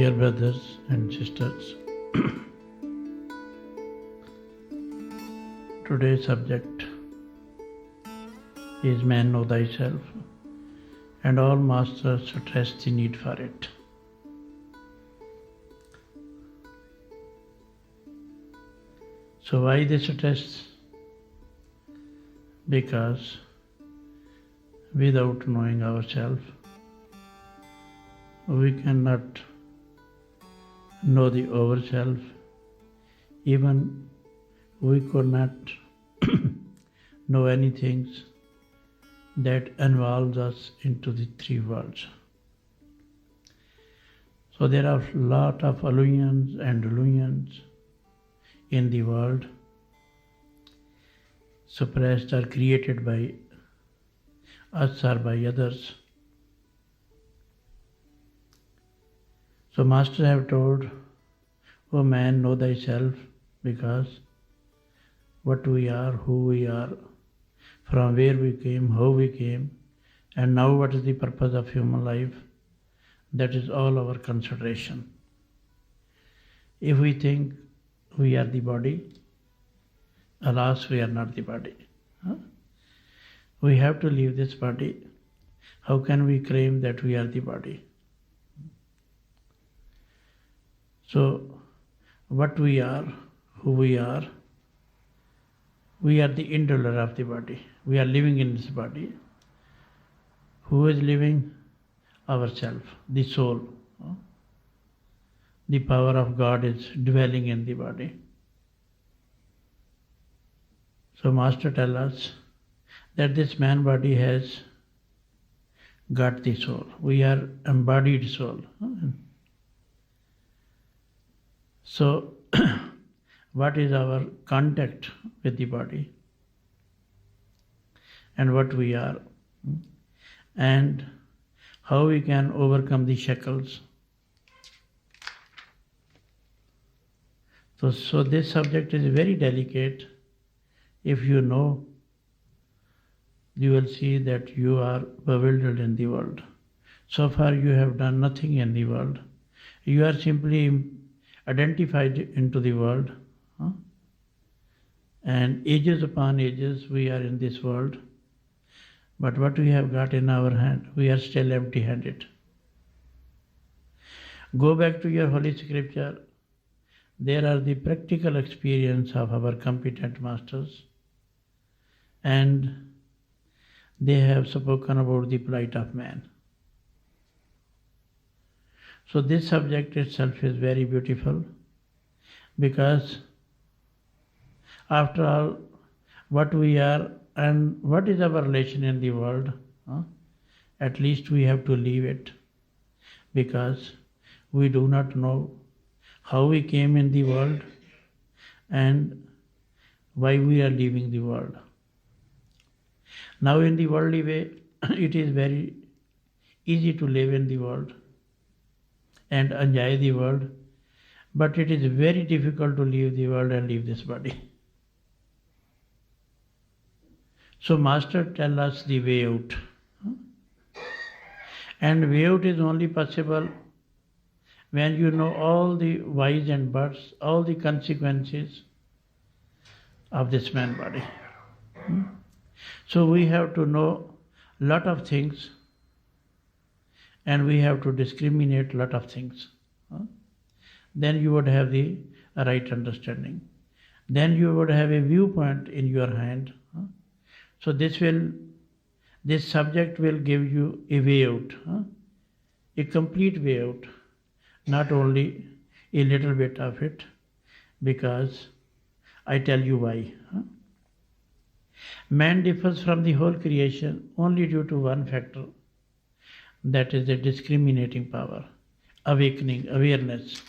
Dear brothers and sisters, today's subject is Man Know Thyself, and all masters stress the need for it. So why this stress? Because without knowing ourselves, we cannot know the ourself. Even we could not know anything that involves us into the three worlds. So there are a lot of illusions and delusions in the world, suppressed or created by us or by others. So Master have told, O man, know thyself, because what we are, who we are, from where we came, how we came, and now what is the purpose of human life, that is all our consideration. If we think we are the body, alas, we are not the body. We have to leave this body. How can we claim that we are the body? So, what we are, who we are the indweller of the body. We are living in this body. Who is living? Ourself, the soul. The power of God is dwelling in the body. So Master tells us that this man body has got the soul. We are embodied soul. So, what is our contact with the body and what we are, and how we can overcome the shackles. So this subject is very delicate. If you know, you will see that you are bewildered in the world. So far you have done nothing in the world. You are simply identified into the world. And ages upon ages we are in this world. But what we have got in our hand, we are still empty-handed. Go back to your holy scripture. There are the practical experience of our competent masters. And they have spoken about the plight of man. So this subject itself is very beautiful, because after all, what we are and what is our relation in the world, at least we have to leave it, because we do not know how we came in the world and why we are leaving the world. Now in the worldly way, it is very easy to live in the world and enjoy the world, but it is very difficult to leave the world and leave this body. So Master tells us the way out. And way out is only possible when you know all the whys and buts, all the consequences of this man body. So we have to know a lot of things, and we have to discriminate a lot of things. Then you would have the right understanding. Then you would have a viewpoint in your hand. So this subject will give you a way out, a complete way out, not only a little bit of it, because I tell you why. Man differs from the whole creation only due to one factor, that is the discriminating power, awakening, awareness.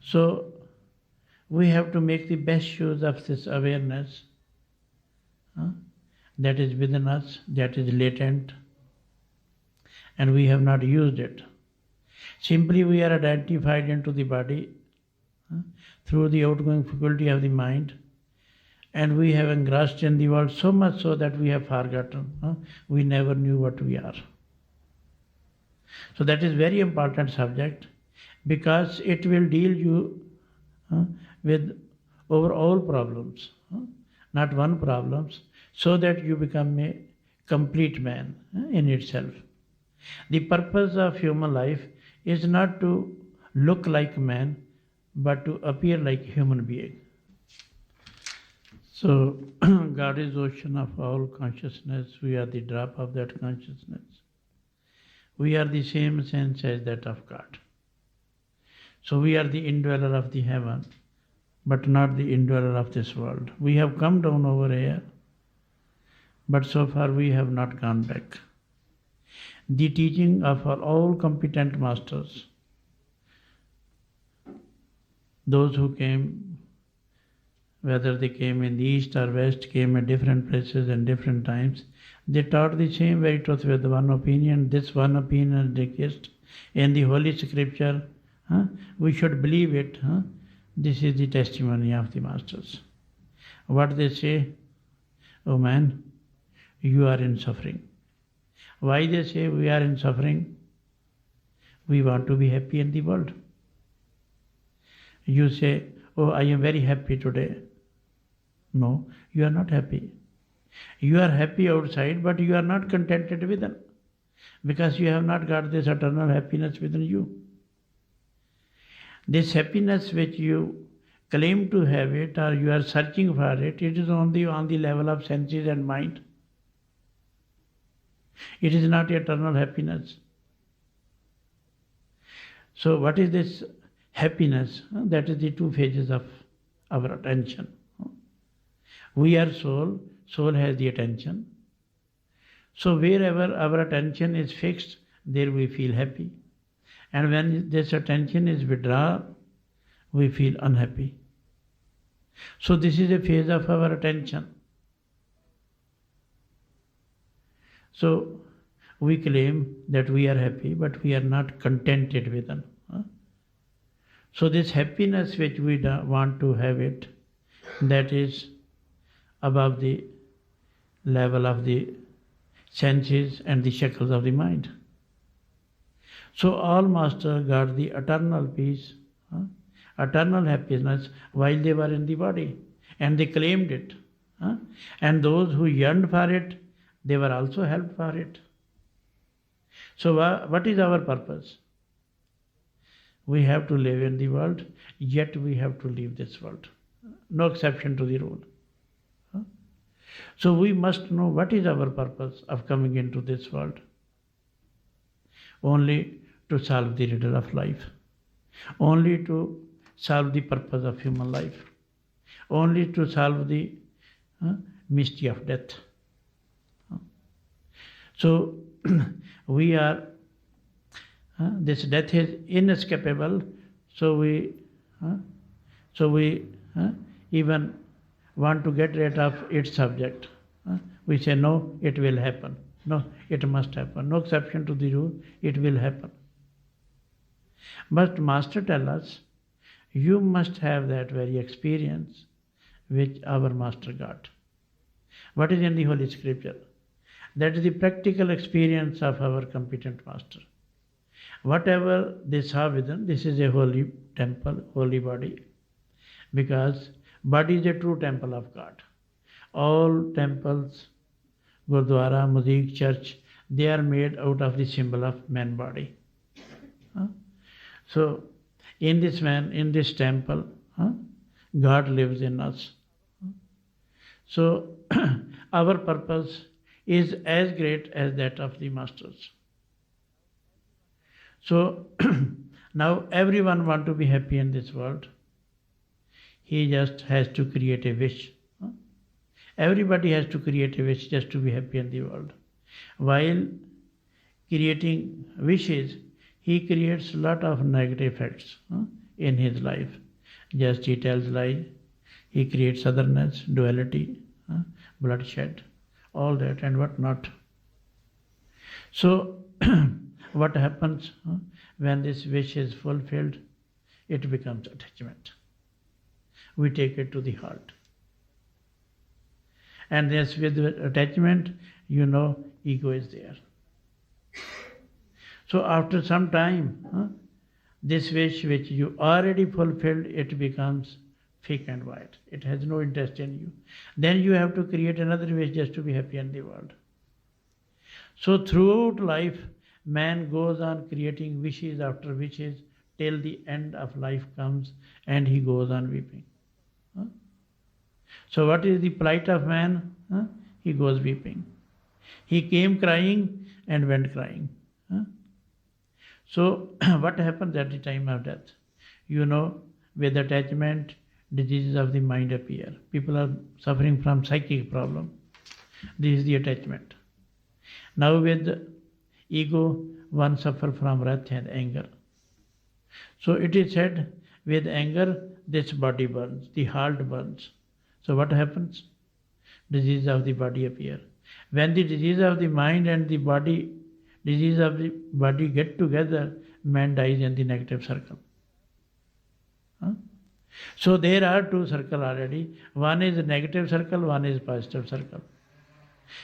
So we have to make the best use of this awareness that is within us, that is latent, and we have not used it. Simply we are identified into the body through the outgoing faculty of the mind, and we have engrossed in the world so much so that we have forgotten. We never knew what we are. So that is very important subject because it will deal you with overall problems, not one problems, so that you become a complete man in itself. The purpose of human life is not to look like man, but to appear like human being. So God is ocean of all consciousness. We are the drop of that consciousness. We are the same sense as that of God. So we are the indweller of the heaven, but not the indweller of this world. We have come down over here, but so far we have not gone back. The teaching of all competent masters, those who came, whether they came in the east or west, came at different places and different times, they taught the same very truth with one opinion. This one opinion exists in the Holy Scripture. We should believe it. This is the testimony of the masters. What they say, oh man, you are in suffering. Why they say we are in suffering? We want to be happy in the world. You say, oh, I am very happy today. No, you are not happy. You are happy outside, but you are not contented within, because you have not got this eternal happiness within you. This happiness which you claim to have it, or you are searching for it, it is only on the level of senses and mind. It is not eternal happiness. So what is this happiness? That is the two phases of our attention. We are soul, soul has the attention. So wherever our attention is fixed, there we feel happy. And when this attention is withdrawn, we feel unhappy. So this is a phase of our attention. So we claim that we are happy, but we are not contented with it. So this happiness which we want to have it, that is above the level of the senses and the shackles of the mind. So all masters got the eternal peace, eternal happiness while they were in the body, and they claimed it. And those who yearned for it, they were also helped for it. So what is our purpose? We have to live in the world, yet we have to leave this world. No exception to the rule. So we must know what is our purpose of coming into this world. Only to solve the riddle of life. Only to solve the purpose of human life. Only to solve the mystery of death. So we are, this death is inescapable, so we even want to get rid of its subject. We say, no, it will happen. No, it must happen. No exception to the rule, it will happen. But Master tells us, you must have that very experience which our Master got. What is in the Holy Scripture? That is the practical experience of our competent Master. Whatever they saw within, this is a holy temple, holy body, because body is a true temple of God. All temples, Gurdwara, Mosque, church, they are made out of the symbol of man body. So in this man, in this temple, God lives in us. So our purpose is as great as that of the masters. So now everyone wants to be happy in this world. He just has to create a wish. Everybody has to create a wish just to be happy in the world. While creating wishes, he creates a lot of negative effects in his life. Just he tells lies, he creates otherness, duality, bloodshed, all that and what not. So what happens when this wish is fulfilled? It becomes attachment. We take it to the heart. And yes, with attachment, ego is there. So after some time, this wish which you already fulfilled, it becomes thick and white. It has no interest in you. Then you have to create another wish just to be happy in the world. So throughout life, man goes on creating wishes after wishes till the end of life comes and he goes on weeping. Huh? So what is the plight of man? Huh? He goes weeping. He came crying and went crying. Huh? So what happens at the time of death? You know, with attachment, diseases of the mind appear. People are suffering from psychic problem. This is the attachment. Now with ego, one suffer from wrath and anger. So it is said, with anger, this body burns, the heart burns. So what happens? Disease of the body appear. When the disease of the mind and the body, disease of the body get together, man dies in the negative circle. Huh? So there are two circles already. One is a negative circle, one is positive circle.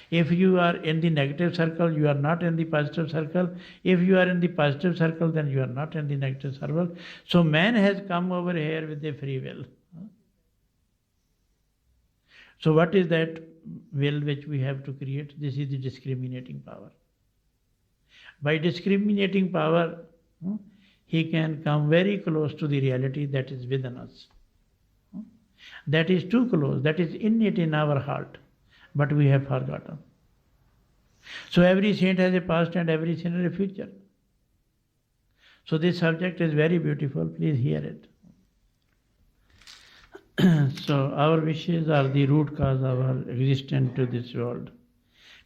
If you are in the negative circle, you are not in the positive circle. If you are in the positive circle, then you are not in the negative circle. So man has come over here with a free will. So what is that will which we have to create? This is the discriminating power. By discriminating power, he can come very close to the reality that is within us. That is too close, that is innate in our heart, but we have forgotten. So every saint has a past and every sinner a future. So this subject is very beautiful, please hear it. So our wishes are the root cause of our existence to this world.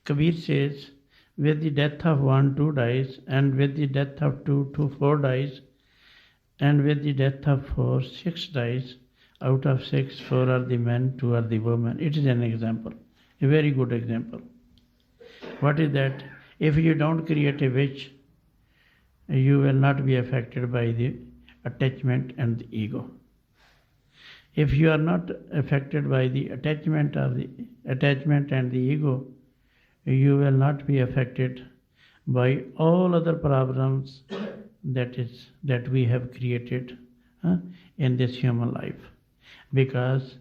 Kabir says, with the death of one, two dies, and with the death of two, four dies, and with the death of four, six dies. Out of six, four are the men, two are the women. It is an example, a very good example. What is that? If you don't create a wish, you will not be affected by the attachment and the ego. If you are not affected by the attachment and the ego, you will not be affected by all other problems that we have created in this human life. Because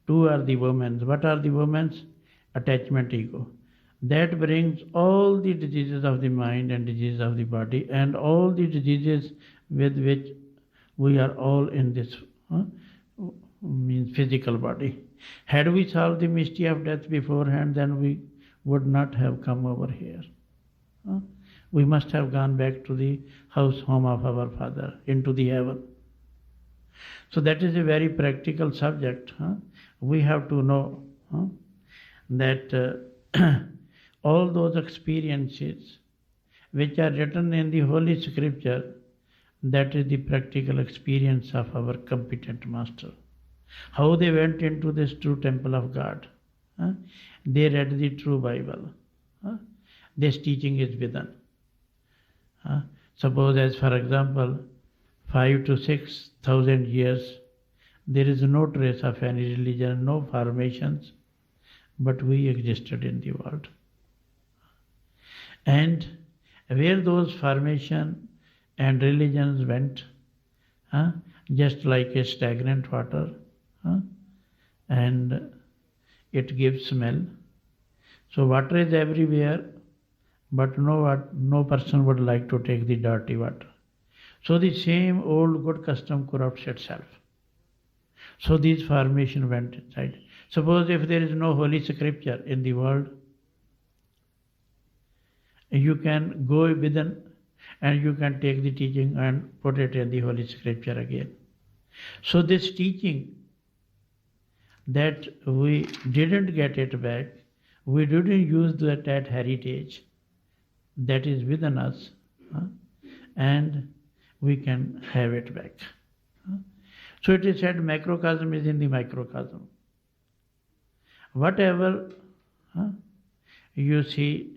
two are the women. What are the women's? Attachment, ego. That brings all the diseases of the mind and diseases of the body and all the diseases with which we are all in this means physical body. Had we solved the mystery of death beforehand, then we would not have come over here. We must have gone back to the home of our Father, into the heaven. So that is a very practical subject. We have to know that all those experiences which are written in the Holy Scripture, that is the practical experience of our competent master. How they went into this true temple of God. They read the true Bible. This teaching is within. Suppose, as for example, 5,000 to 6,000 years, there is no trace of any religion, no formations, but we existed in the world. And where those formation and religions went, just like a stagnant water, and it gives smell. So water is everywhere, but no person would like to take the dirty water. So the same old good custom corrupts itself. So these formation went inside. Suppose if there is no Holy Scripture in the world, you can go within and you can take the teaching and put it in the Holy Scripture again. So this teaching that we didn't get it back, we didn't use that heritage that is within us, and we can have it back. So it is said macrocosm is in the microcosm. Whatever you see,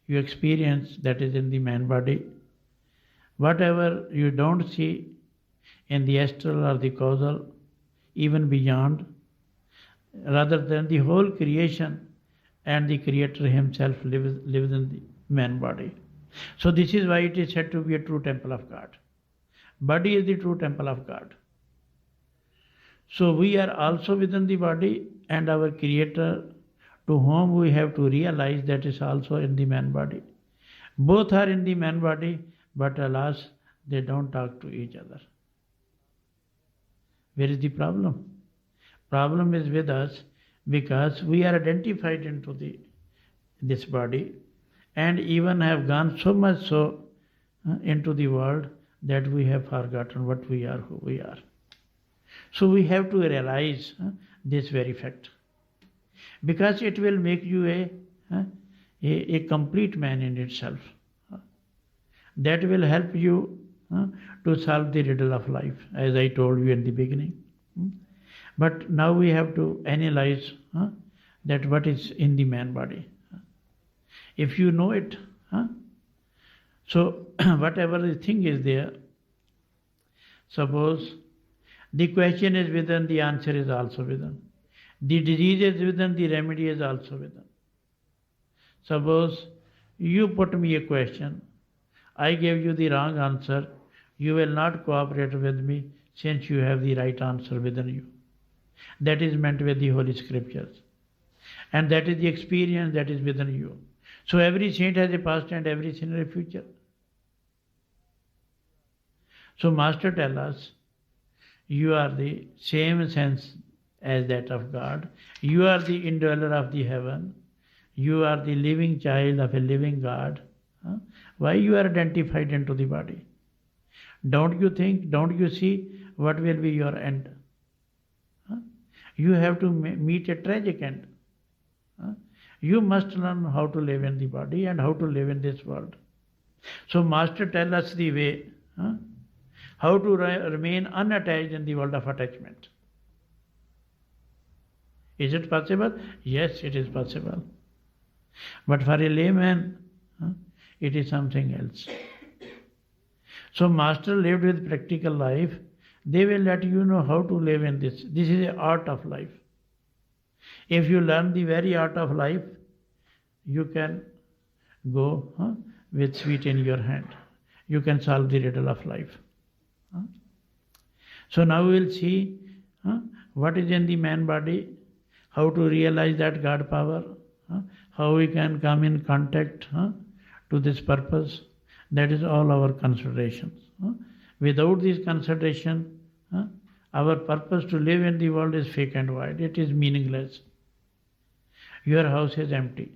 you experience, that is in the man body. Whatever you don't see in the astral or the causal, even beyond, rather than the whole creation and the Creator Himself lives in the man body. So this is why it is said to be a true temple of God. Body is the true temple of God. So we are also within the body, and our Creator, to whom we have to realize, that is also in the man body. Both are in the man body, but alas, they don't talk to each other. Where is the problem? Problem is with us because we are identified into this body, and even have gone so much so into the world that we have forgotten what we are, who we are. So we have to realize this very fact, because it will make you a complete man in itself. That will help you to solve the riddle of life, as I told you in the beginning. But now we have to analyze that what is in the man body. If you know it, so whatever the thing is there, suppose the question is within, the answer is also within. The disease is within, the remedy is also within. Suppose you put me a question, I gave you the wrong answer, you will not cooperate with me since you have the right answer within you. That is meant with the Holy Scriptures. And that is the experience that is within you. So every saint has a past and every sinner a future. So Master tells us, you are the same sense as that of God. You are the indweller of the heaven. You are the living child of a living God. Why you are identified into the body? Don't you think, don't you see what will be your end? You have to meet a tragic end. You must learn how to live in the body and how to live in this world. So Master tells us the way, how to remain unattached in the world of attachment. Is it possible? Yes, it is possible. But for a layman, it is something else. So Master lived with practical life. They will let you know how to live in this. This is the art of life. If you learn the very art of life, you can go with sweet in your hand. You can solve the riddle of life. So now we will see what is in the man body, how to realize that God power, how we can come in contact to this purpose. That is all our considerations. Without this consideration, our purpose to live in the world is fake and void. It is meaningless. Your house is empty.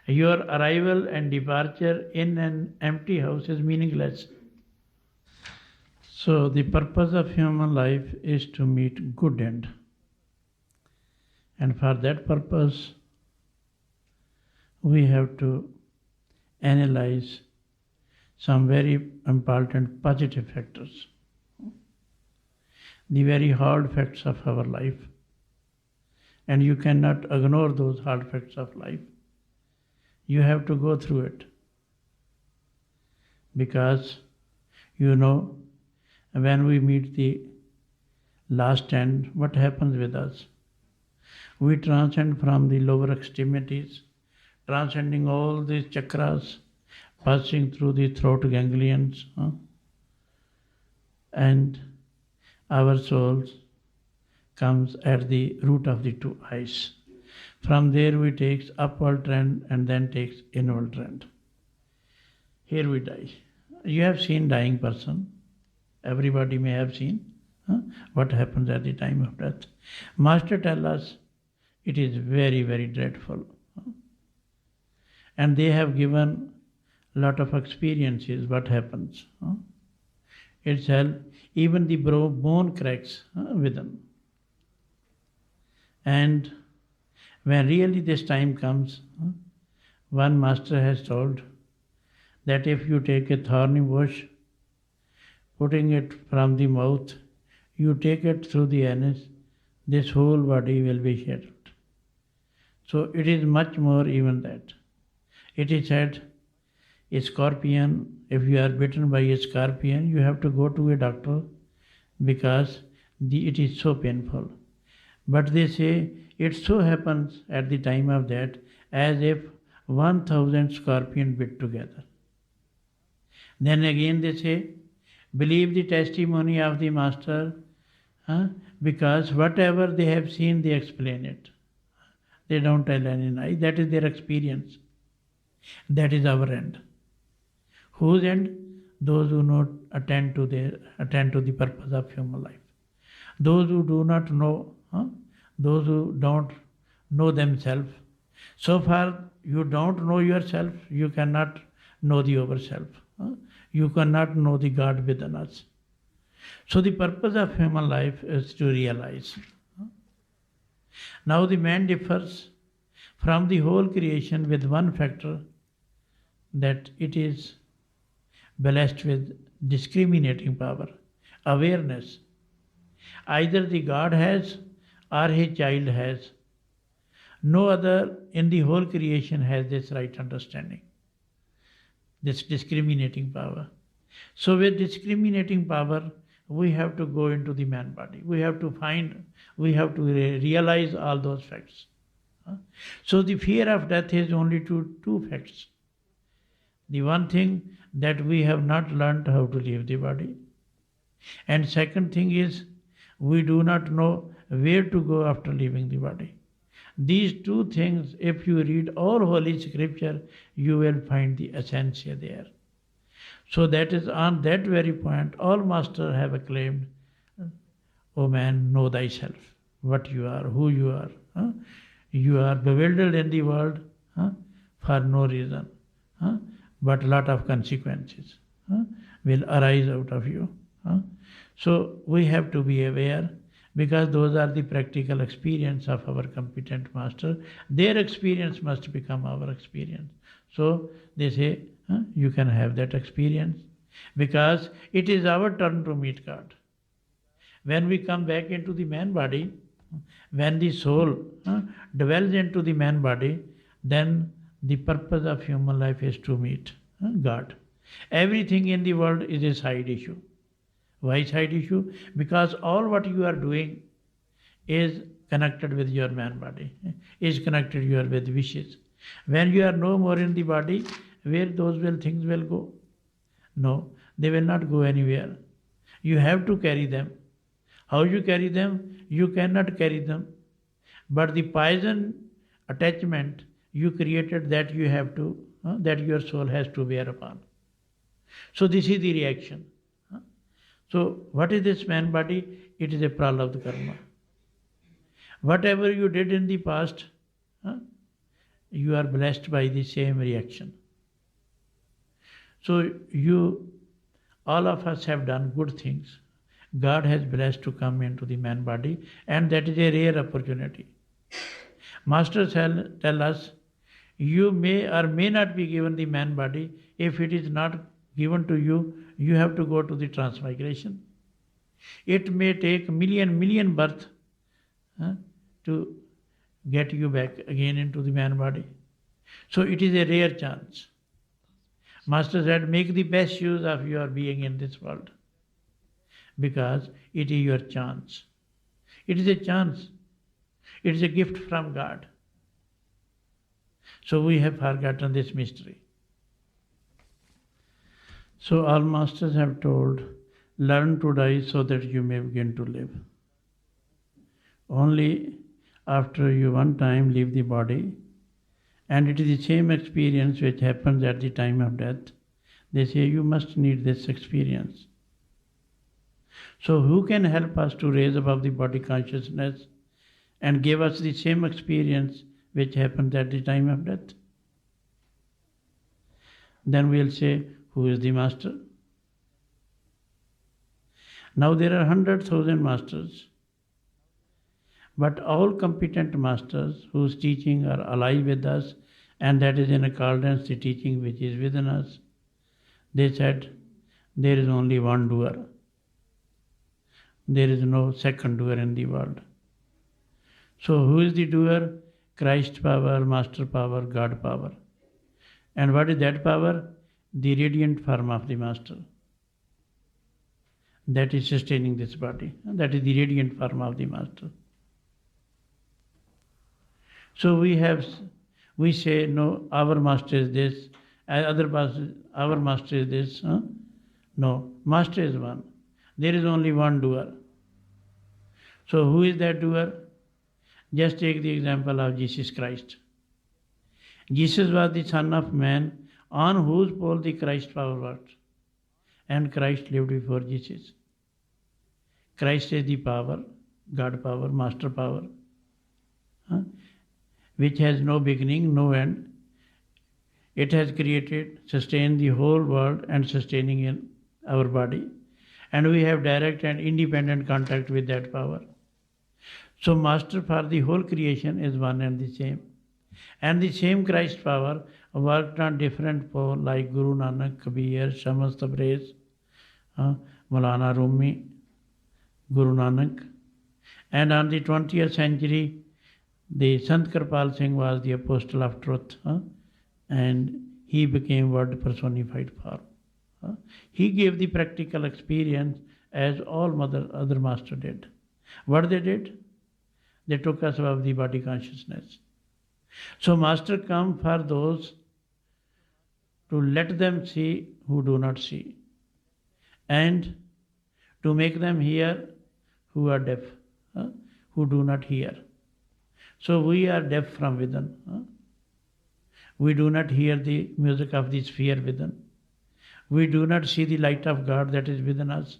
Your arrival and departure in an empty house is meaningless. So the purpose of human life is to meet good end. And for that purpose, we have to analyze some very important positive factors, the very hard facts of our life. And you cannot ignore those hard facts of life. You have to go through it. Because, when we meet the last end, what happens with us? We transcend from the lower extremities, transcending all these chakras, passing through the throat ganglions, and our souls comes at the root of the two eyes. From there we takes upward trend and then takes inward trend. Here we die. You have seen dying person. Everybody may have seen what happens at the time of death. Master tells us it is very, very dreadful. And they have given lot of experiences what happens. Itself, even the bone cracks within. And when really this time comes, one master has told that if you take a thorny bush, putting it from the mouth, you take it through the anus, this whole body will be shattered. So it is much more even that. It is said, a scorpion, if you are bitten by a scorpion, you have to go to a doctor because it is so painful. But they say it so happens at the time of that as if 1,000 scorpion bit together. Then again they say, believe the testimony of the master, because whatever they have seen, they explain it. They don't tell any lie. That is their experience. That is our end. Whose end? Those who not attend to the purpose of human life. Those who do not know, those who don't know themselves. So far you don't know yourself, you cannot know the overself. You cannot know the God within us. So the purpose of human life is to realize. Now the man differs from the whole creation with one factor, that it is blessed with discriminating power, awareness. Either the God has or his child has. No other in the whole creation has this right understanding, this discriminating power. So with discriminating power, we have to go into the man body. We have to realize all those facts. So the fear of death is only two facts. The one thing, that we have not learned how to leave the body. And second thing is, we do not know where to go after leaving the body. These two things, if you read all Holy Scripture, you will find the essence there. So that is on that very point, all masters have acclaimed, O man, know thyself, what you are, who you are. You are bewildered in the world for no reason, but a lot of consequences will arise out of you. So we have to be aware, because those are the practical experience of our competent master. Their experience must become our experience. So they say, you can have that experience, because it is our turn to meet God. When we come back into the man body, when the soul dwells into the man body, then the purpose of human life is to meet God. Everything in the world is a side issue. Why side issue? Because all what you are doing is connected with your man body, is connected with wishes. When you are no more in the body, where those things will go? No, they will not go anywhere. You have to carry them. How you carry them? You cannot carry them. But the poison attachment you created, that you have to, that your soul has to bear upon. So this is the reaction. So what is this man body? It is a pralabdha karma. Whatever you did in the past, you are blessed by the same reaction. So all of us have done good things. God has blessed to come into the man body, and that is a rare opportunity. Masters tell us, you may or may not be given the man body. If it is not given to you, you have to go to the transmigration. It may take million births to get you back again into the man body. So it is a rare chance. Master said, make the best use of your being in this world, because it is your chance. It is a chance. It is a gift from God. So we have forgotten this mystery. So all masters have told, learn to die so that you may begin to live. Only after you one time leave the body, and it is the same experience which happens at the time of death, they say you must need this experience. So who can help us to raise above the body consciousness and give us the same experience which happens at the time of death? Then we'll say, who is the master? Now there are 100,000 masters, but all competent masters whose teaching are alive with us, and that is in accordance the teaching which is within us, they said, there is only one doer. There is no second doer in the world. So who is the doer? Christ power, master power, God power. And what is that power? The radiant form of the master. That is sustaining this body. That is the radiant form of the master. So we have We say, no, our master is this, other master, our master is this. Huh? No, master is one. There is only one doer. So who is that doer? Just take the example of Jesus Christ. Jesus was the Son of Man on whose pole the Christ power worked. And Christ lived before Jesus. Christ is the power, God power, master power, which has no beginning, no end. It has created, sustained the whole world and sustaining in our body. And we have direct and independent contact with that power. So master for the whole creation is one and the same. And the same Christ power worked on different poles like Guru Nanak, Kabir, Shams Tabriz, Maulana Rumi, Guru Nanak. And on the 20th century, the Sant Kirpal Singh was the apostle of truth, and he became word personified form. He gave the practical experience as all other master did. What they did? They took us above the body consciousness. So master come for those to let them see who do not see, and to make them hear who are deaf, who do not hear. So we are deaf from within. We do not hear the music of the sphere within. We do not see the light of God that is within us.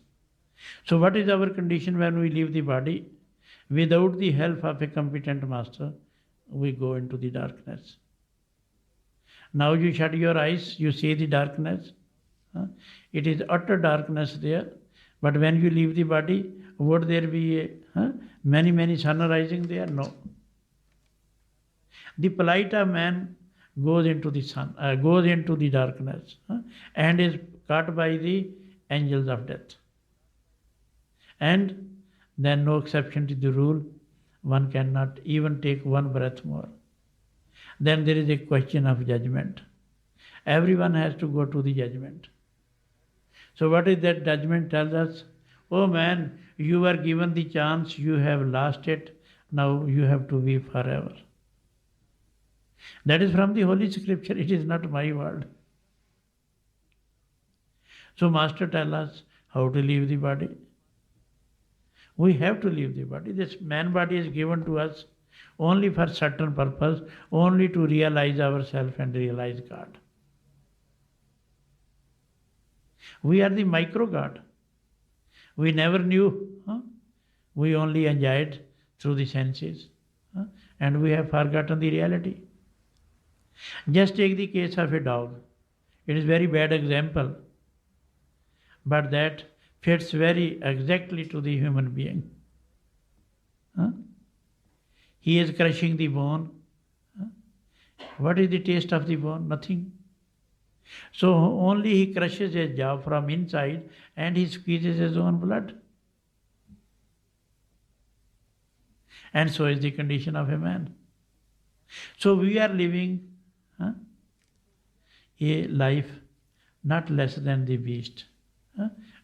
So what is our condition when we leave the body? Without the help of a competent master, we go into the darkness. Now you shut your eyes, you see the darkness. It is utter darkness there. But when you leave the body, would there be many sun rising there? No. The polite man goes into the sun, goes into the darkness, and is caught by the angels of death. And then no exception to the rule. One cannot even take one breath more. Then there is a question of judgment. Everyone has to go to the judgment. So what is that judgment tells us? Oh man, you were given the chance, you have lost it, now you have to weep forever. That is from the Holy Scripture, it is not my word. So Master tells us how to leave the body. We have to leave the body. This man body is given to us only for certain purpose, only to realize ourselves and realize God. We are the micro God. We never knew. We only enjoyed through the senses. And we have forgotten the reality. Just take the case of a dog. It is a very bad example. But that fits very exactly to the human being. He is crushing the bone. What is the taste of the bone? Nothing. So only he crushes his jaw from inside and he squeezes his own blood. And so is the condition of a man. So we are living a life not less than the beast.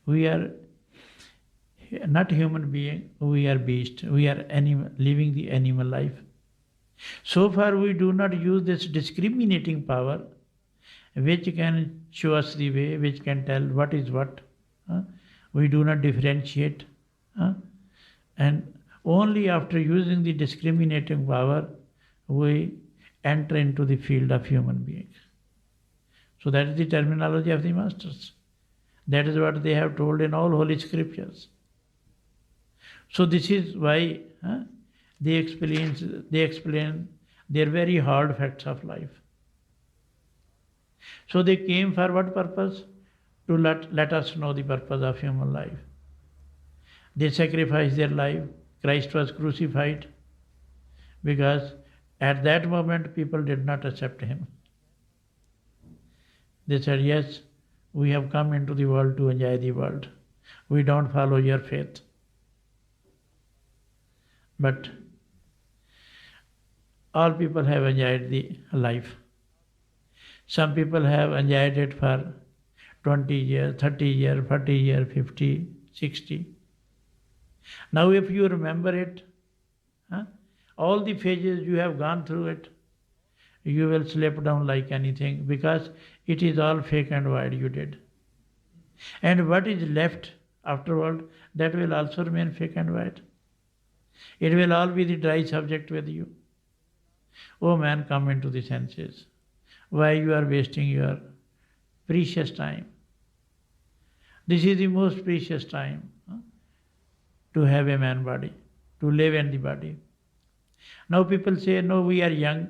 We are not human being, we are beast. We are animal, living the animal life. So far we do not use this discriminating power which can show us the way, which can tell what is what. We do not differentiate. And only after using the discriminating power, we enter into the field of human beings. So that is the terminology of the masters. That is what they have told in all holy scriptures. So this is why they explain their very hard facts of life. So they came for what purpose? To let us know the purpose of human life. They sacrificed their life. Christ was crucified because at that moment people did not accept him. They said, yes, we have come into the world to enjoy the world. We don't follow your faith. But all people have enjoyed the life. Some people have enjoyed it for 20 years, 30 years, 40 years, 50, 60. Now if you remember it, all the phases you have gone through it, you will slip down like anything, because it is all fake and void you did. And what is left afterward, that will also remain fake and void. It will all be the dry subject with you. Oh man, come into the senses. Why you are wasting your precious time? This is the most precious time, to have a man body, to live in the body. Now people say, no, we are young,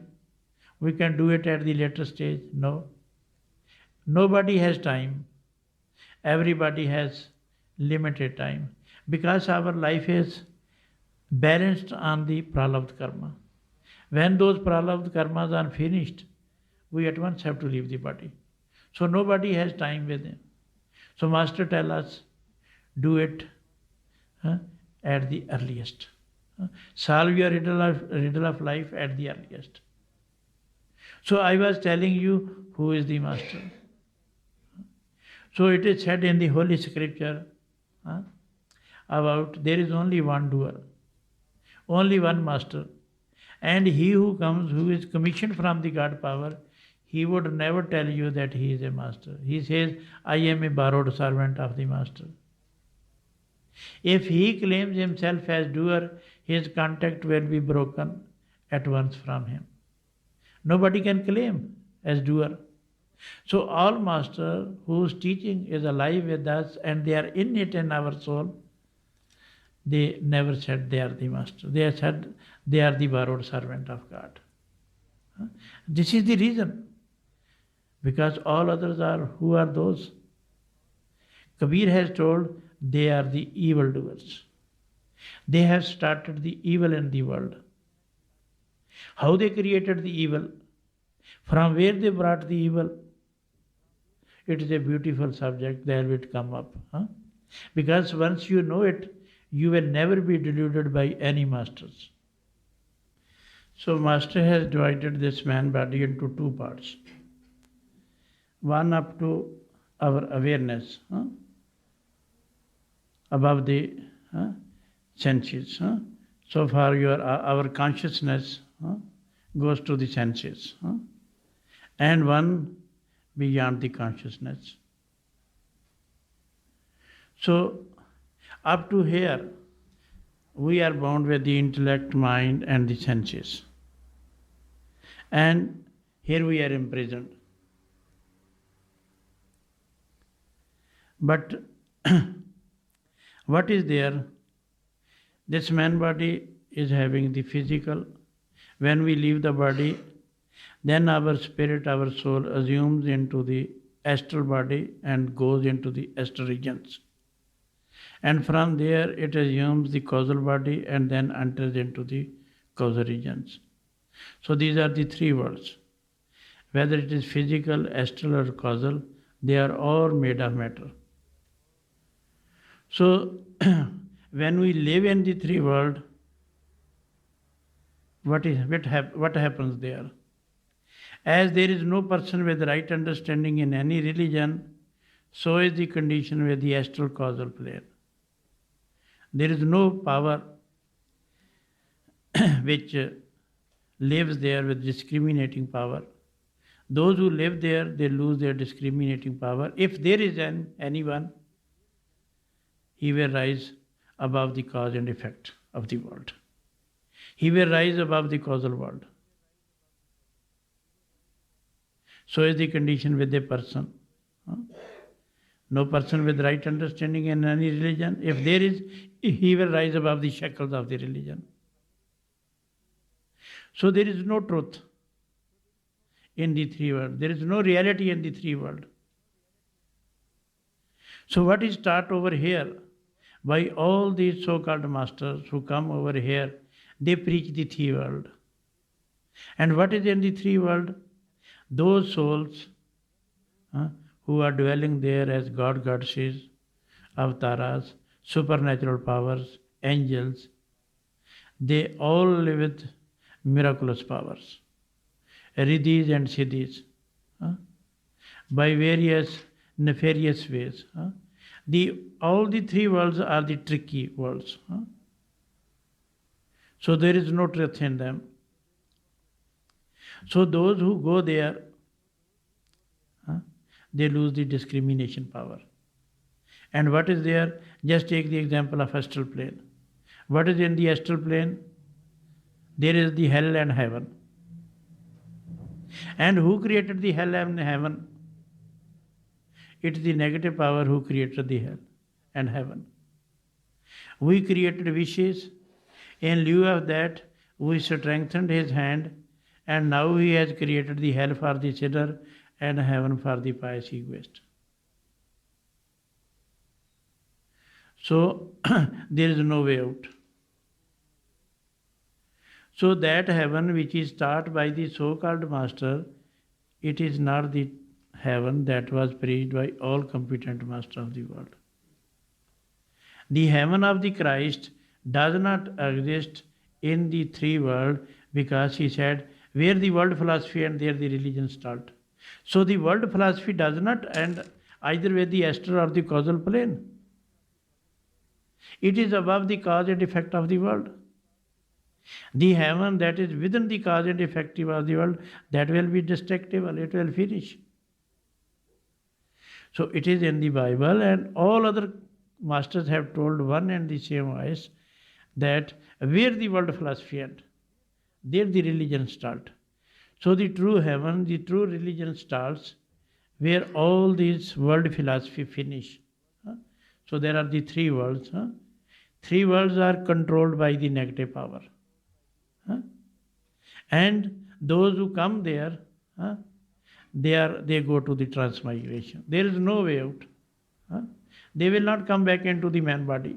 we can do it at the later stage. No. Nobody has time. Everybody has limited time, because our life is balanced on the pralabdha karma. When those pralabdha karmas are finished, we at once have to leave the body. So nobody has time with him. So Master tell us, do it at the earliest. Solve your riddle of life at the earliest. So I was telling you who is the Master. So it is said in the Holy Scripture about there is only one doer, only one Master. And he who comes, who is commissioned from the God power, he would never tell you that he is a master. He says, I am a borrowed servant of the Master. If he claims himself as doer, his contact will be broken at once from him. Nobody can claim as doer. So all Master whose teaching is alive with us and they are innate in our soul, they never said they are the Master. They said they are the borrowed servant of God. This is the reason. Because all others are, who are those? Kabir has told they are the evildoers. They have started the evil in the world. How they created the evil? From where they brought the evil? It is a beautiful subject, there will come up. Because once you know it, you will never be deluded by any masters. So Master has divided this man body into two parts. One up to our awareness, above the senses. So far our consciousness goes to the senses. And one beyond the consciousness. So up to here, we are bound with the intellect, mind and the senses. And here we are imprisoned. But what is there? This man body is having the physical. When we leave the body, then our spirit, our soul assumes into the astral body and goes into the astral regions. And from there it assumes the causal body and then enters into the causal regions. So these are the three worlds. Whether it is physical, astral or causal, they are all made of matter. So when we live in the three world, what happens there? As there is no person with right understanding in any religion, so is the condition with the astral causal plane. There is no power which lives there with discriminating power. Those who live there, they lose their discriminating power. If there is anyone, he will rise above the cause and effect of the world. He will rise above the causal world. So is the condition with a person. No person with right understanding in any religion. If there is, he will rise above the shackles of the religion. So there is no truth in the three worlds. There is no reality in the three worlds. So what is taught over here by all these so-called masters who come over here, they preach the three world. And what is in the three world? Those souls who are dwelling there as God, goddesses, avatars, supernatural powers, angels, they all live with miraculous powers, riddhis and siddhis, by various nefarious ways. All the three worlds are the tricky worlds. So there is no truth in them. So those who go there, they lose the discrimination power. And what is there? Just take the example of astral plane. What is in the astral plane? There is the hell and heaven. And who created the hell and heaven? It is the negative power who created the hell and heaven. We created wishes. In lieu of that, we strengthened his hand, and now he has created the hell for the sinner and heaven for the pious egoist. So there is no way out. So that heaven which is taught by the so-called master, it is not the heaven that was preached by all competent masters of the world. The heaven of the Christ does not exist in the three world, because he said, where the world philosophy and there the religion start. So the world philosophy does not end either with the astral or the causal plane. It is above the cause and effect of the world. The heaven that is within the cause and effect of the world, that will be destructible, it will finish. So it is in the Bible, and all other masters have told one and the same voice that where the world philosophy ends, there the religion starts. So the true heaven, the true religion starts where all these world philosophy finish. So there are the three worlds. Three worlds are controlled by the negative power. And those who come there, they go to the transmigration. There is no way out. They will not come back into the man body.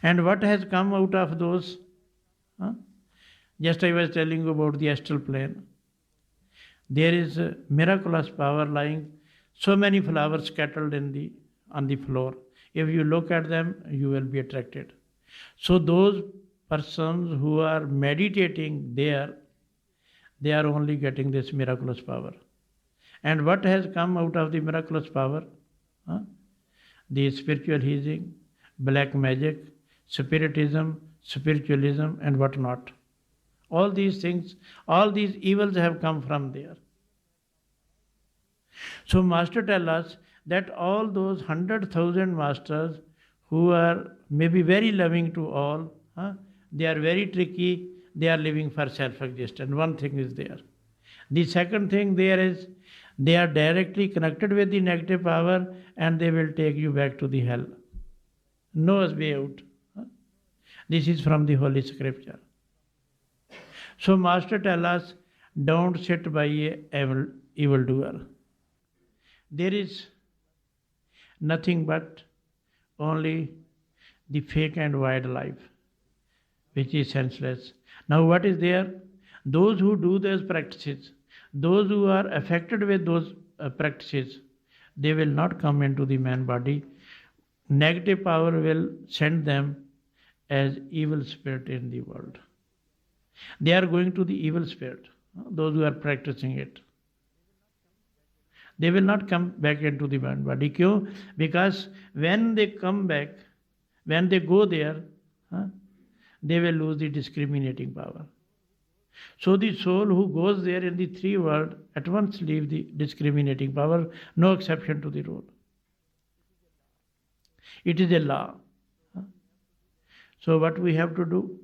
And what has come out of those? Just I was telling you about the astral plane. There is a miraculous power lying, so many flowers scattered on the floor. If you look at them, you will be attracted. So those persons who are meditating there, they are only getting this miraculous power. And what has come out of the miraculous power? The spiritual healing, black magic, spiritism, spiritualism, and what not. All these things, all these evils have come from there. So Master tells us that all those 100,000 masters who are maybe very loving to all, they are very tricky, they are living for self-existence. One thing is there. The second thing there is, they are directly connected with the negative power, and they will take you back to the hell. No way out. This is from the Holy Scripture. So Master tells us, don't sit by a evildoer. There is nothing but only the fake and wild life, which is senseless. Now what is there? Those who do those practices, those who are affected with those practices, they will not come into the man body. Negative power will send them as evil spirit in the world. They are going to the evil spirit, those who are practicing it. They will not come back into the man body. Kyun? Because when they come back, when they go there, they will lose the discriminating power. So the soul who goes there in the three world at once leave the discriminating power, no exception to the rule. It is a law. So what we have to do?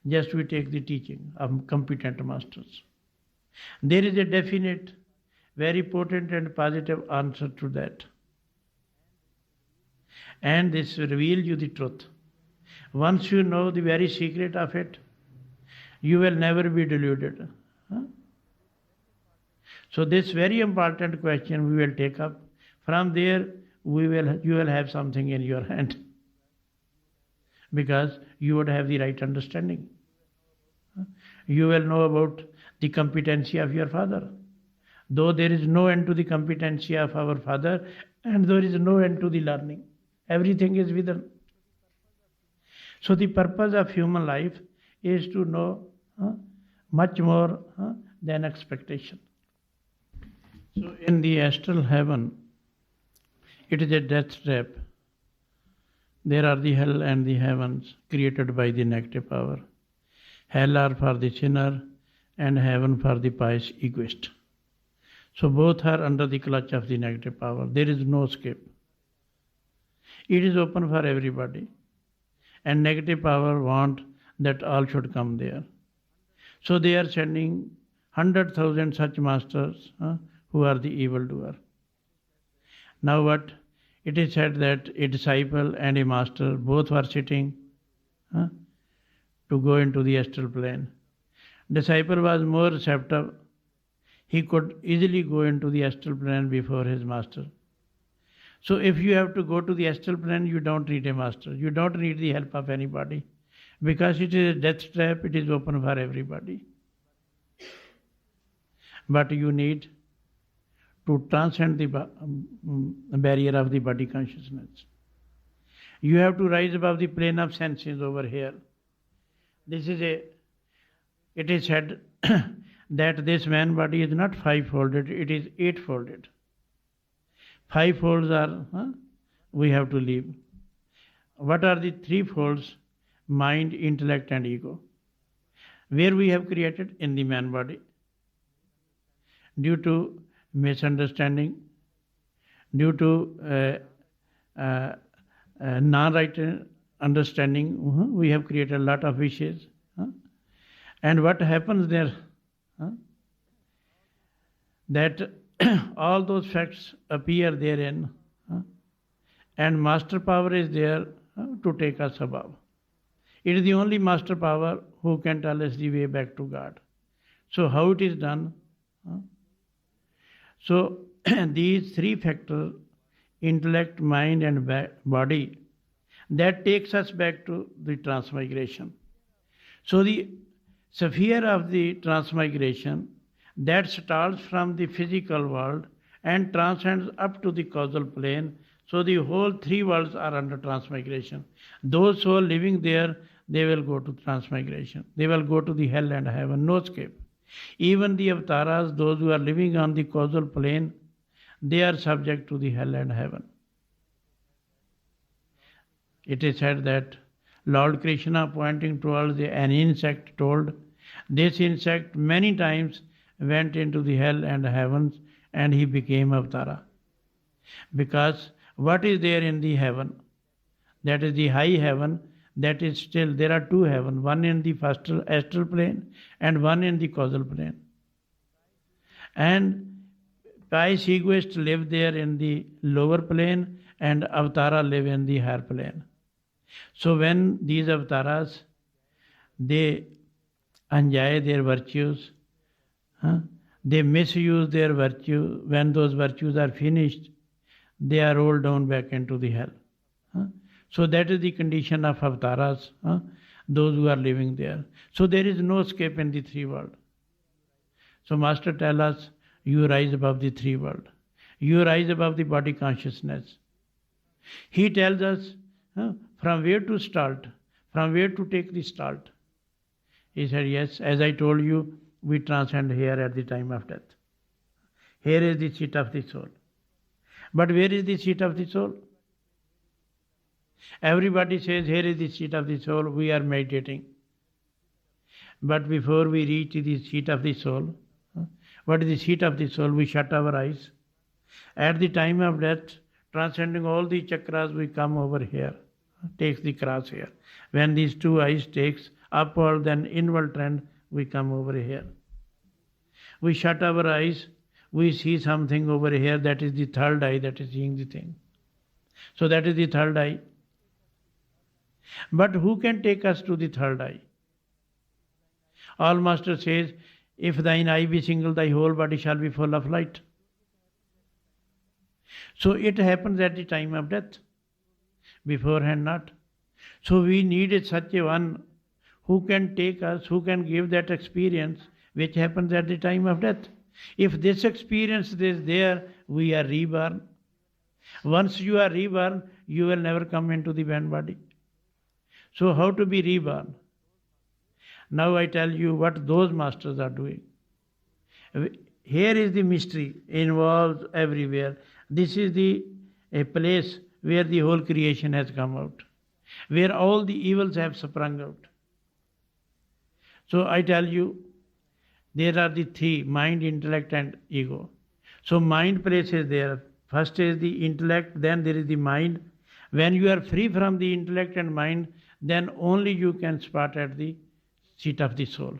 Just we take the teaching of competent masters. There is a definite, very potent and positive answer to that. And this reveals you the truth. Once you know the very secret of it, you will never be deluded. So this very important question we will take up. From there, you will have something in your hand, because you would have the right understanding. You will know about the competency of your father. Though there is no end to the competency of our father, and there is no end to the learning. Everything is within. So the purpose of human life is to know much more than expectation. So in the astral heaven, it is a death trap. There are the hell and the heavens created by the negative power. Hell are for the sinner and heaven for the pious egoist. So both are under the clutch of the negative power. There is no escape. It is open for everybody. And negative power want that all should come there. So they are sending 100,000 such masters who are the evildoer. Now what? It is said that a disciple and a master both were sitting to go into the astral plane. Disciple was more receptive. He could easily go into the astral plane before his master. So if you have to go to the astral plane, you don't need a master. You don't need the help of anybody. Because it is a death trap, it is open for everybody. But you need to transcend the barrier of the body consciousness. You have to rise above the plane of senses over here. It is said that this man body is not five-folded, it is eight-folded. Five folds are, we have to leave. What are the three folds? Mind, intellect and ego. Where we have created? In the man body. Due to misunderstanding, due to non-right understanding, we have created a lot of wishes. And what happens there? That all those facts appear therein, and master power is there to take us above. It is the only master power who can tell us the way back to God. So how it is done? So these three factors, intellect, mind and body, that takes us back to the transmigration. So the sphere of the transmigration that starts from the physical world and transcends up to the causal plane. So the whole three worlds are under transmigration. Those who are living there, they will go to transmigration. They will go to the hell and heaven, no escape. Even the avatars, those who are living on the causal plane, they are subject to the hell and heaven. It is said that Lord Krishna, pointing towards an insect, told, this insect many times went into the hell and heavens and he became avatara. Because what is there in the heaven? That is the high heaven, that is still, there are two heavens, one in the first astral plane and one in the causal plane. And pious egoists live there in the lower plane and avatara live in the higher plane. So when these avatars, they enjoy their virtues, they misuse their virtue. When those virtues are finished, they are rolled down back into the hell. So that is the condition of avatars, those who are living there. So there is no escape in the three world. So Master tells us, you rise above the three world. You rise above the body consciousness. He tells us from where to start, from where to take the start. He said, yes, as I told you, we transcend here at the time of death. Here is the seat of the soul. But where is the seat of the soul? Everybody says, here is the seat of the soul, we are meditating. But before we reach the seat of the soul, what is the seat of the soul? We shut our eyes. At the time of death, transcending all the chakras, we come over here, takes the cross here. When these two eyes takes upward then inward trend, we come over here. We shut our eyes, we see something over here, that is the third eye that is seeing the thing. So that is the third eye. But who can take us to the third eye? All Master says, if thine eye be single, thy whole body shall be full of light. So it happens at the time of death, beforehand not. So we need such a one who can take us, who can give that experience which happens at the time of death. If this experience is there, we are reborn. Once you are reborn, you will never come into the man body. So how to be reborn? Now I tell you what those masters are doing. Here is the mystery involved everywhere. This is a place where the whole creation has come out, where all the evils have sprung out. So I tell you, there are the three: mind, intellect, and ego. So mind place is there. First is the intellect, then there is the mind. When you are free from the intellect and mind, then only you can spot at the seat of the soul.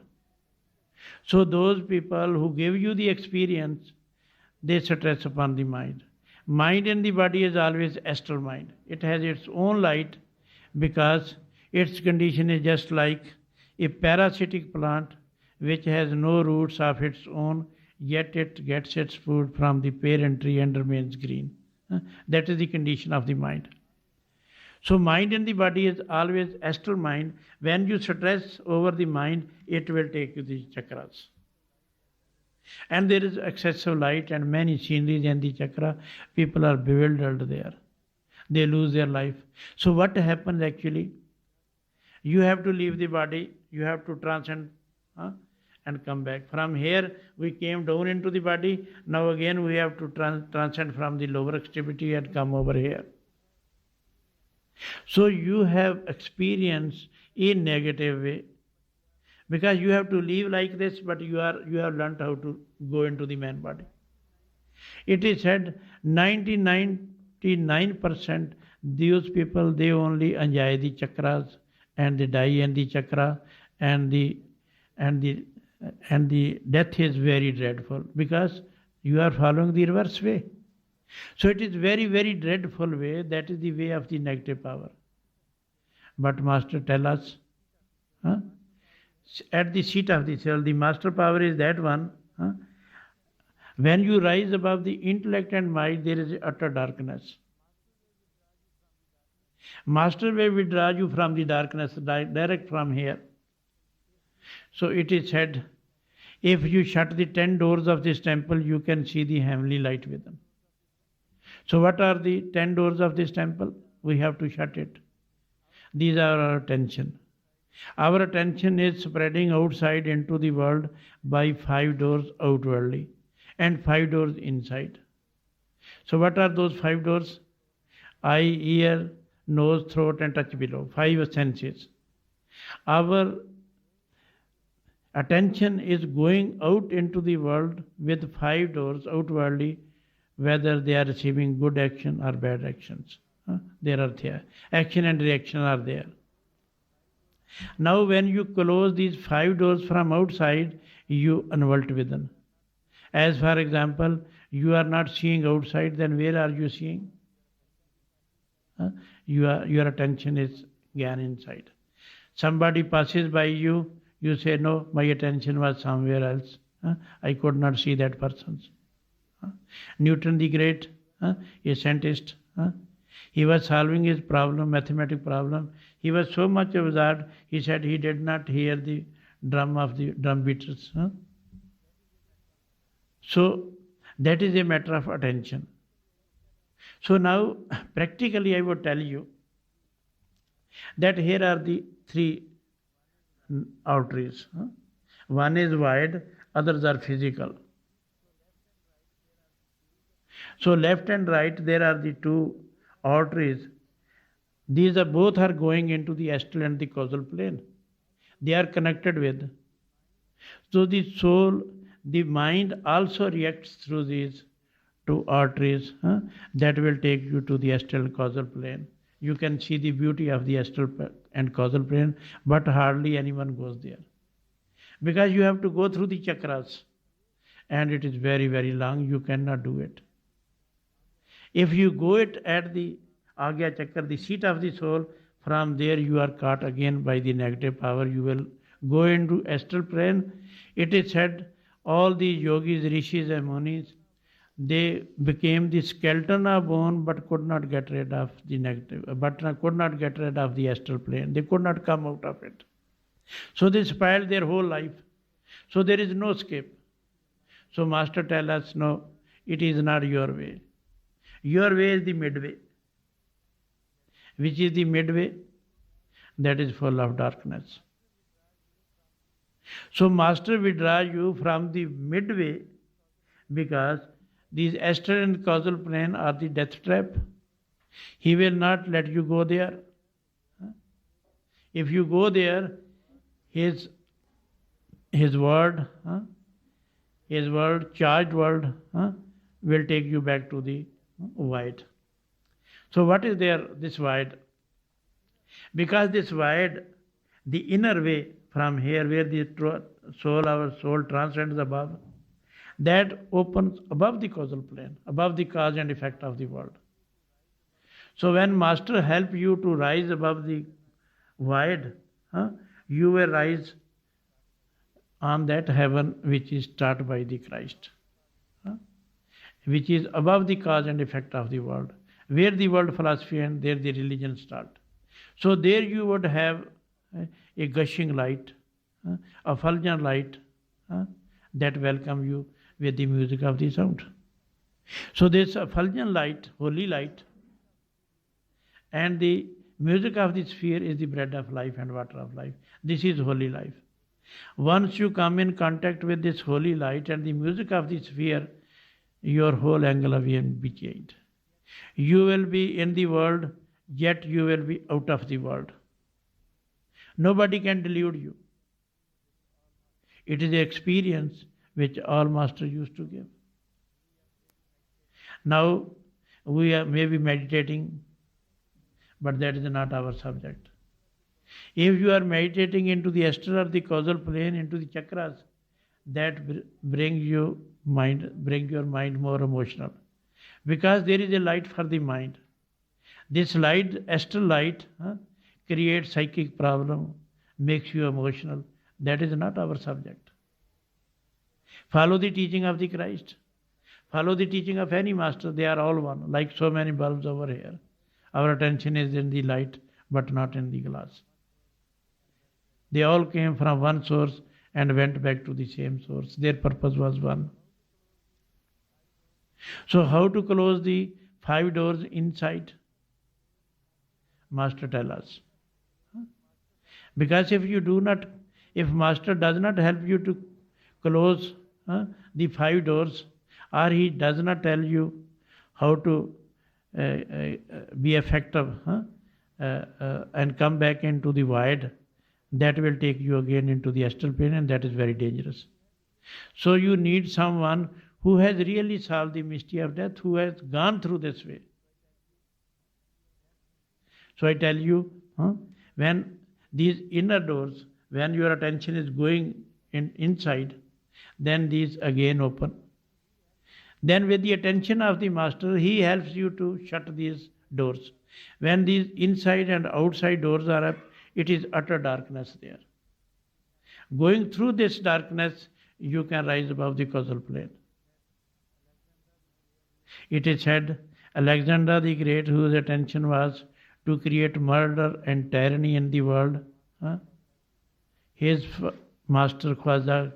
So those people who give you the experience, they stress upon the mind. Mind in the body is always astral mind. It has its own light because its condition is just like a parasitic plant which has no roots of its own, yet it gets its food from the parent tree and remains green. That is the condition of the mind. So mind in the body is always astral mind. When you stress over the mind, it will take you the chakras. And there is excessive light and many sceneries in the chakra. People are bewildered there. They lose their life. So what happens actually? You have to leave the body. You have to transcend and come back. From here we came down into the body. Now again we have to transcend from the lower extremity and come over here. So you have experience in negative way because you have to live like this, but you have learnt how to go into the man body. It is said 99% those people, they only enjoy the chakras and they die in the chakra, and the death is very dreadful because you are following the reverse way. So it is very, very dreadful way. That is the way of the negative power. But Master tell us, at the seat of the soul, the master power is that one. When you rise above the intellect and mind, there is utter darkness. Master will withdraw you from the darkness, direct from here. So it is said, if you shut the 10 doors of this temple, you can see the heavenly light within. So what are the 10 doors of this temple? We have to shut it. These are our attention. Our attention is spreading outside into the world by 5 doors outwardly and 5 doors inside. So what are those 5 doors? Eye, ear, nose, throat and touch below. 5 senses. Our attention is going out into the world with 5 doors outwardly, whether they are receiving good action or bad actions. There are there. Action and reaction are there. Now when you close these 5 doors from outside, you unvault within. As for example, you are not seeing outside, then where are you seeing? Your attention is gone inside. Somebody passes by you, you say, no, my attention was somewhere else. I could not see that person. Newton the Great, a scientist, he was solving his problem, mathematical problem. He was so much absorbed, he said he did not hear the drum of the drum beaters. So that is a matter of attention. So now practically I would tell you that here are the 3 arteries. One is wide, others are physical. So left and right, there are the 2 arteries. These are both are going into the astral and the causal plane. They are connected with. So the soul, the mind also reacts through these 2 arteries that will take you to the astral causal plane. You can see the beauty of the astral and causal plane, but hardly anyone goes there. Because you have to go through the chakras and it is very, very long, you cannot do it. If you go it at the Agya Chakra, the seat of the soul, from there you are caught again by the negative power. You will go into astral plane. It is said all the yogis, rishis and munis, they became the skeleton of bone but could not get rid of the negative, but could not get rid of the astral plane. They could not come out of it. So they spoiled their whole life. So there is no escape. So Master tell us, no, it is not your way. Your way is the midway. Which is the midway? That is full of darkness. So Master withdraw you from the midway because these astral and causal plane are the death trap. He will not let you go there. If you go there, his His word, charged word, will take you back to the void. So what is there, this void? Because this void, the inner way from here where the soul, our soul transcends above, that opens above the causal plane, above the cause and effect of the world. So when Master help you to rise above the void, you will rise on that heaven which is taught by the Christ, which is above the cause and effect of the world, where the world philosophy and there the religion start. So there you would have a gushing light, a fulgent light that welcome you with the music of the sound. So this fulgent light, holy light, and the music of the sphere is the bread of life and water of life. This is holy life. Once you come in contact with this holy light and the music of the sphere, your whole angle of view will be changed. You will be in the world, yet you will be out of the world. Nobody can delude you. It is the experience which all masters used to give. Now we are maybe meditating, but that is not our subject. If you are meditating into the astral or the causal plane, into the chakras, that bring your mind more emotional. Because there is a light for the mind. This light, astral light, creates psychic problem, makes you emotional. That is not our subject. Follow the teaching of the Christ. Follow the teaching of any master. They are all one, like so many bulbs over here. Our attention is in the light, but not in the glass. They all came from one source and went back to the same source. Their purpose was one. So how to close the 5 doors inside? Master tell us. Because if Master does not help you to close the 5 doors, or he does not tell you how to be effective and come back into the void, that will take you again into the astral plane, and that is very dangerous. So you need someone who has really solved the mystery of death, who has gone through this way. So I tell you, when these inner doors, when your attention is going inside, then these again open. Then with the attention of the master, he helps you to shut these doors. When these inside and outside doors are up, it is utter darkness there. Going through this darkness, you can rise above the causal plane. It is said, Alexander the Great, whose attention was to create murder and tyranny in the world, his master Khwaja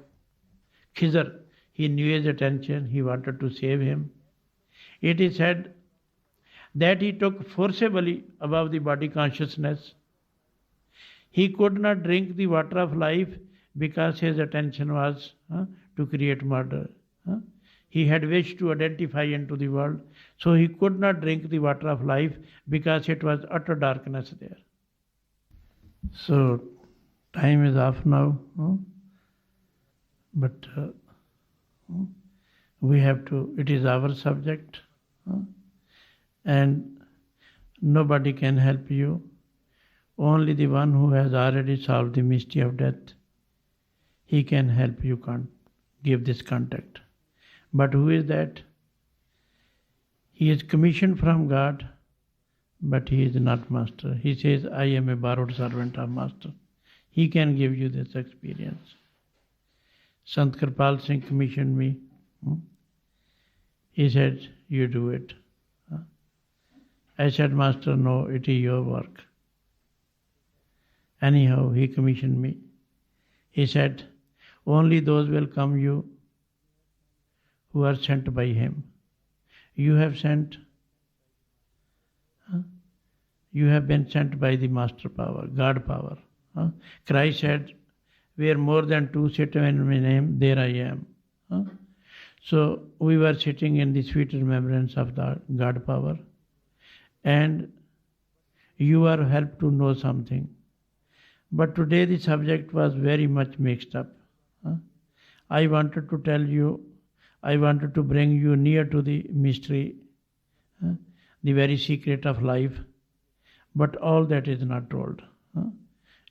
Khizr, he knew his attention, he wanted to save him. It is said that he took forcibly above the body consciousness. He could not drink the water of life because his attention was to create murder. He had wished to identify into the world, so he could not drink the water of life because it was utter darkness there. So time is off now, but we have to, it is our subject, and nobody can help you. Only the one who has already solved the mystery of death, he can help you give this contact. But who is that? He is commissioned from God, but he is not master. He says, I am a borrowed servant of master. He can give you this experience. Sant Kirpal Singh commissioned me. He said, you do it. I said, Master, no, it is your work. Anyhow, he commissioned me. He said, only those will come you who are sent by him. You have been sent by the master power, God power. Christ said, where more than 2 sit in my name, there I am. So we were sitting in the sweet remembrance of the God power, and you are helped to know something. But today the subject was very much mixed up. I wanted to tell you, I wanted to bring you near to the mystery, the very secret of life, but all that is not told.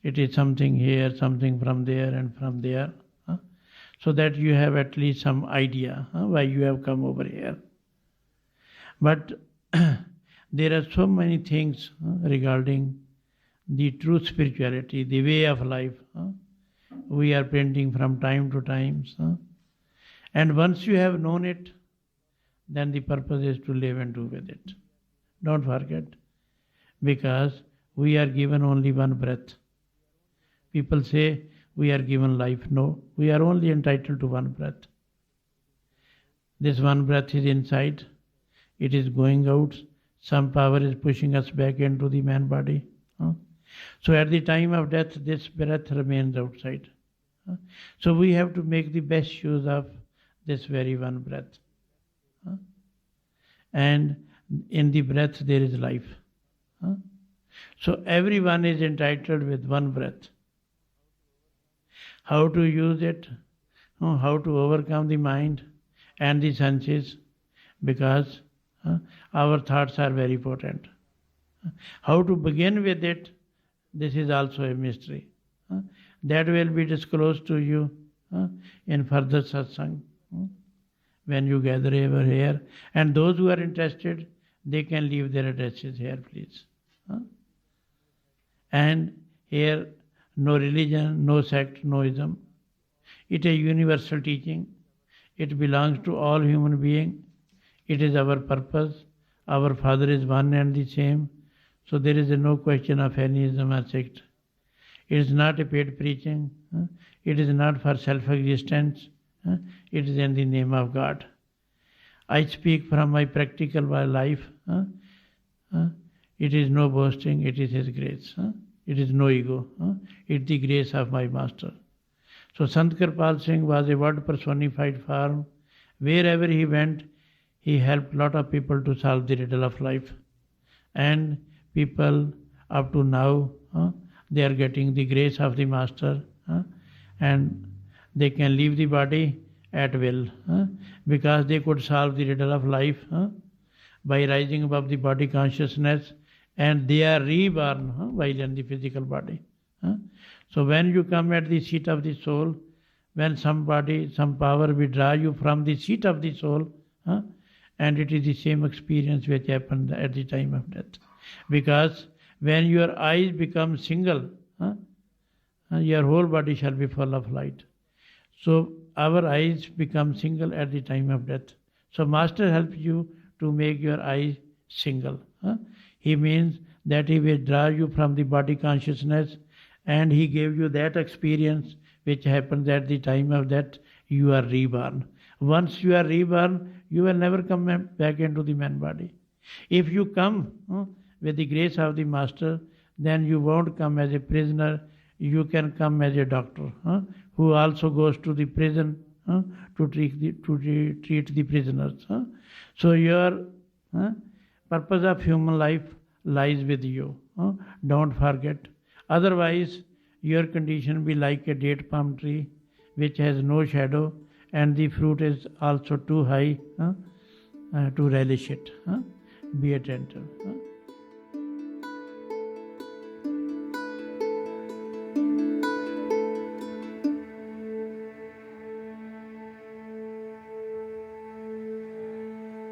It is something here, something from there, and from there, so that you have at least some idea why you have come over here. But there are so many things regarding the true spirituality, the way of life. We are painting from time to time. And once you have known it, then the purpose is to live and do with it. Don't forget, because we are given only one breath. People say we are given life. No, we are only entitled to one breath. This one breath is inside, it is going out. Some power is pushing us back into the man body. So at the time of death, this breath remains outside. So we have to make the best use of this very one breath. And in the breath there is life. So everyone is entitled with one breath. How to use it, how to overcome the mind and the senses, because our thoughts are very potent. How to begin with it, this is also a mystery. That will be disclosed to you in further satsang, when you gather over here. And those who are interested, they can leave their addresses here, please. And here, no religion, no sect, no ism. It is a universal teaching. It belongs to all human beings. It is our purpose. Our Father is one and the same. So there is no question of any ism or sect. It is not a paid preaching. It is not for self-existence. It is in the name of God. I speak from my practical life. It is no boasting. It is His grace. It is no ego. It is the grace of my Master. So Sant Kirpal Singh was a word personified form. Wherever he went, he helped a lot of people to solve the riddle of life. And people up to now, they are getting the grace of the Master, and they can leave the body at will, because they could solve the riddle of life by rising above the body consciousness, and they are reborn while in the physical body. So when you come at the seat of the soul, when some power will draw you from the seat of the soul, and it is the same experience which happened at the time of death. Because when your eyes become single, your whole body shall be full of light. So our eyes become single at the time of death. So Master helps you to make your eyes single. He means that He will draw you from the body consciousness, and He gave you that experience which happens at the time of death. You are reborn. Once you are reborn, you will never come back into the man body. If you come with the grace of the Master, then you won't come as a prisoner. You can come as a doctor who also goes to the prison to treat the prisoners. So your purpose of human life lies with you. Don't forget. Otherwise, your condition will be like a date palm tree which has no shadow, and the fruit is also too high to relish it. Be attentive.